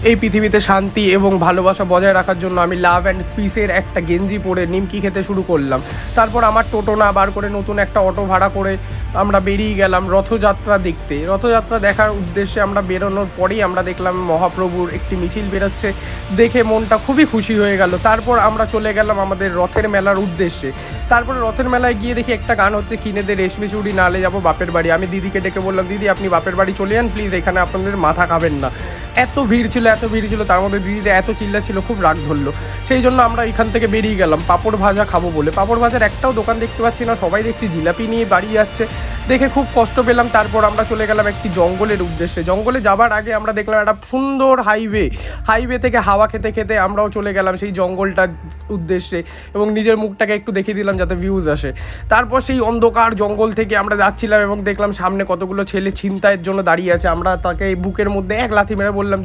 এই পৃথিবীতে শান্তি এবং ভালোবাসা বজায় রাখার জন্য আমি লাভ অ্যান্ড পিসের একটা গেঞ্জি পরে নিমকি খেতে শুরু করলাম। তারপর আমার টোটো না বার করে নতুন একটা অটো ভাড়া করে আমরা বেরিয়ে গেলাম রথযাত্রা দেখতে। রথযাত্রা দেখার উদ্দেশ্যে আমরা বেরোনোর পরেই আমরা দেখলাম মহাপ্রভুর একটি মিছিল বেরোচ্ছে, দেখে মনটা খুবই খুশি হয়ে গেল। তারপর আমরা চলে গেলাম আমাদের রথের মেলার উদ্দেশ্যে। তারপরে রথের মেলায় গিয়ে দেখি একটা গান হচ্ছে, কিনে দে রেশমি চুড়ি নালে যাবো বাপের বাড়ি। আমি দিদিকে ডেকে বললাম, দিদি আপনি বাপের বাড়ি চলে যান প্লিজ, এখানে আপনাদের মাথা খাবেন না। এত ভিড় ছিল, তার মধ্যে দিদিটা এত চিল্লা ছিল, খুব রাগ ধরলো। সেই জন্য আমরা এখান থেকে বেরিয়ে গেলাম পাঁপড় ভাজা খাবো বলে। পাঁপড় ভাজার একটাও দোকান দেখতে পাচ্ছি না, সবাই দেখছি জিলাপি নিয়ে বাড়ি যাচ্ছে, দেখে খুব কষ্ট পেলাম। তারপর আমরা চলে গেলাম একটি জঙ্গলের উদ্দেশ্যে। জঙ্গলে যাবার আগে আমরা দেখলাম একটা সুন্দর হাইওয়ে থেকে হাওয়া খেতে খেতে আমরাও চলে গেলাম সেই জঙ্গলটার উদ্দেশ্যে, এবং নিজের মুখটাকে একটু দেখিয়ে দিলাম যাতে ভিউজ আসে। তারপর সেই অন্ধকার জঙ্গল থেকে আমরা যাচ্ছিলাম এবং দেখলাম সামনে কতগুলো ছেলে ছিনতাইয়ের জন্য দাঁড়িয়ে আছে। আমরা তাকে বুকের মধ্যে এক লাথি মেরে বললাম,